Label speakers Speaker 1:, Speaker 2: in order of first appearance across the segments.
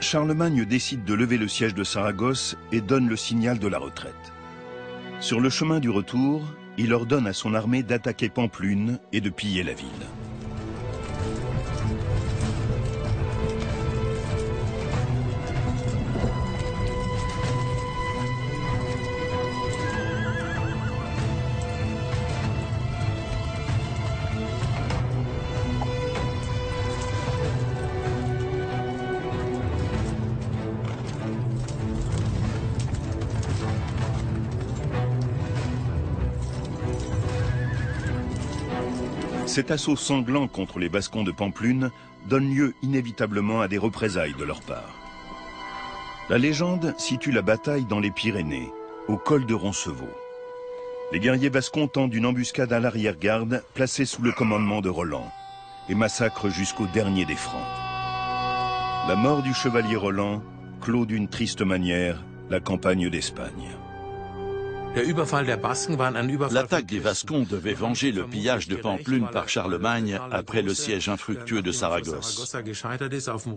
Speaker 1: Charlemagne décide de lever le siège de Saragosse et donne le signal de la retraite. Sur le chemin du retour, il ordonne à son armée d'attaquer Pampelune et de piller la ville. Cet assaut sanglant contre les Vascons de Pampelune donne lieu inévitablement à des représailles de leur part. La légende situe la bataille dans les Pyrénées, au col de Roncevaux. Les guerriers vascons tendent une embuscade à l'arrière-garde, placée sous le commandement de Roland, et massacrent jusqu'au dernier des Francs. La mort du chevalier Roland clôt d'une triste manière la campagne d'Espagne.
Speaker 2: L'attaque des Vascons devait venger le pillage de Pampelune par Charlemagne après le siège infructueux de Saragosse.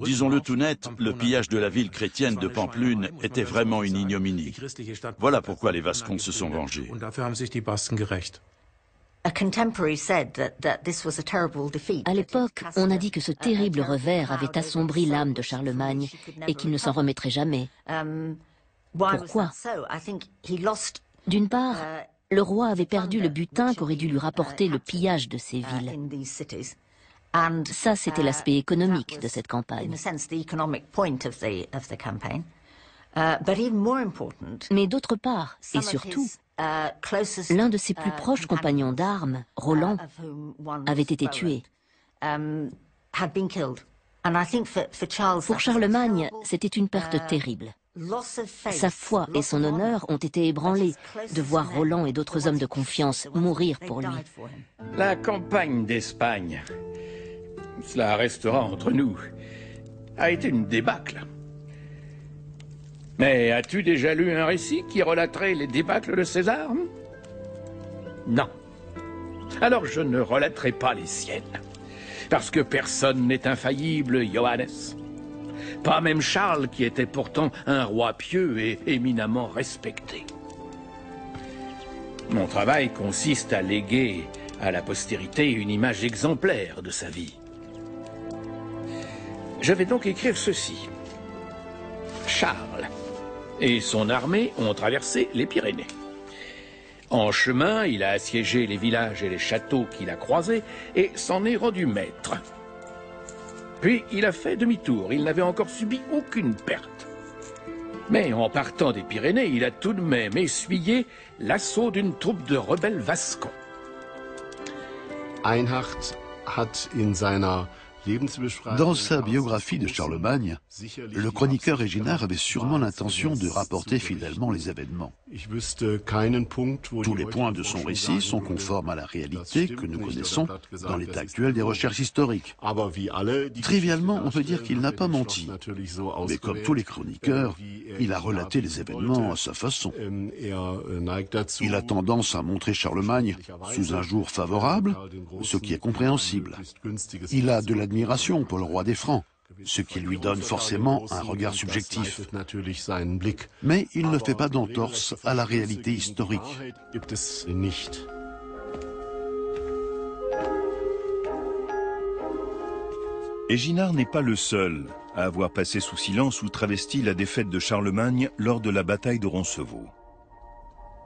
Speaker 2: Disons-le tout net, le pillage de la ville chrétienne de Pampelune était vraiment une ignominie. Voilà pourquoi les Vascons se sont vengés.
Speaker 3: À l'époque, on a dit que ce terrible revers avait assombri l'âme de Charlemagne et qu'il ne s'en remettrait jamais. Pourquoi ? D'une part, le roi avait perdu le butin qu'aurait dû lui rapporter le pillage de ces villes. Ça, c'était l'aspect économique de cette campagne. Mais d'autre part, et surtout, l'un de ses plus proches compagnons d'armes, Roland, avait été tué. Pour Charlemagne, c'était une perte terrible. Sa foi et son honneur ont été ébranlés de voir Roland et d'autres hommes de confiance mourir pour lui.
Speaker 4: La campagne d'Espagne, cela restera entre nous, a été une débâcle. Mais as-tu déjà lu un récit qui relaterait les débâcles de César? Non. Alors je ne relaterai pas les siennes. Parce que personne n'est infaillible, Johannes. Pas même Charles, qui était pourtant un roi pieux et éminemment respecté. Mon travail consiste à léguer à la postérité une image exemplaire de sa vie. Je vais donc écrire ceci. Charles et son armée ont traversé les Pyrénées. En chemin, il a assiégé les villages et les châteaux qu'il a croisés et s'en est rendu maître. Puis il a fait demi-tour, il n'avait encore subi aucune perte. Mais en partant des Pyrénées, il a tout de même essuyé l'assaut d'une troupe de rebelles vascons.
Speaker 5: Einhard hat in seiner
Speaker 6: Dans sa biographie de Charlemagne, le chroniqueur Eginhard avait sûrement l'intention de rapporter fidèlement les événements. Tous les points de son récit sont conformes à la réalité que nous connaissons dans l'état actuel des recherches historiques. Trivialement, on peut dire qu'il n'a pas menti. Mais comme tous les chroniqueurs, il a relaté les événements à sa façon. Il a tendance à montrer Charlemagne sous un jour favorable, ce qui est compréhensible. Il a de l'admiration pour le roi des Francs, ce qui lui donne forcément un regard subjectif. Mais il ne fait pas d'entorse à la réalité historique.
Speaker 1: Eginhard n'est pas le seul à avoir passé sous silence ou travesti la défaite de Charlemagne lors de la bataille de Roncevaux.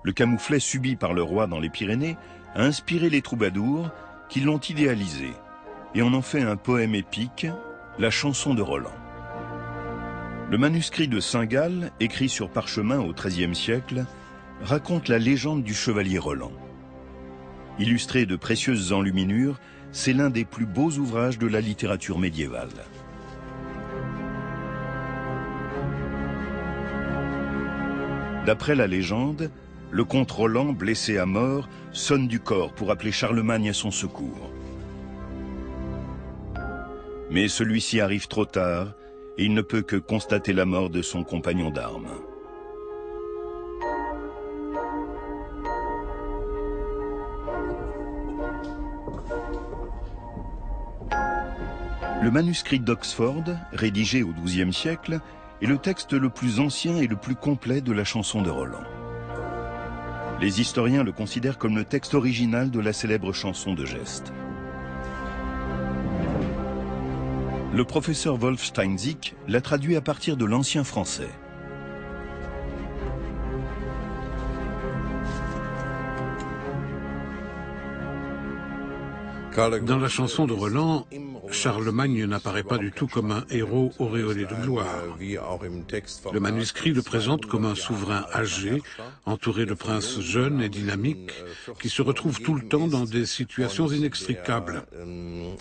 Speaker 1: Le camouflet subi par le roi dans les Pyrénées a inspiré les troubadours qui l'ont idéalisé et en ont fait un poème épique, la chanson de Roland. Le manuscrit de Saint-Gall, écrit sur parchemin au XIIIe siècle, raconte la légende du chevalier Roland. Illustré de précieuses enluminures, c'est l'un des plus beaux ouvrages de la littérature médiévale. D'après la légende, le comte Roland, blessé à mort, sonne du cor pour appeler Charlemagne à son secours. Mais celui-ci arrive trop tard et il ne peut que constater la mort de son compagnon d'armes. Le manuscrit d'Oxford, rédigé au XIIe siècle, est le texte le plus ancien et le plus complet de la chanson de Roland. Les historiens le considèrent comme le texte original de la célèbre chanson de geste. Le professeur Wolf Steinsiek l'a traduit à partir de l'ancien français.
Speaker 7: Dans la chanson de Roland, Charlemagne n'apparaît pas du tout comme un héros auréolé de gloire. Le manuscrit le présente comme un souverain âgé, entouré de princes jeunes et dynamiques, qui se retrouvent tout le temps dans des situations inextricables.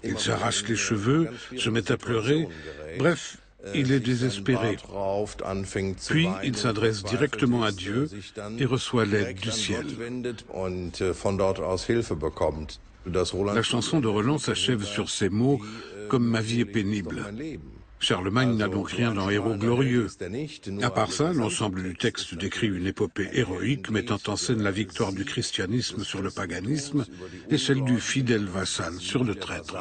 Speaker 7: Il s'arrache les cheveux, se met à pleurer, bref, il est désespéré. Puis il s'adresse directement à Dieu et reçoit l'aide du ciel. La chanson de Roland s'achève sur ces mots « Comme ma vie est pénible ». Charlemagne n'a donc rien d'un héros glorieux. À part ça, l'ensemble du texte décrit une épopée héroïque mettant en scène la victoire du christianisme sur le paganisme et celle du fidèle vassal sur le traître.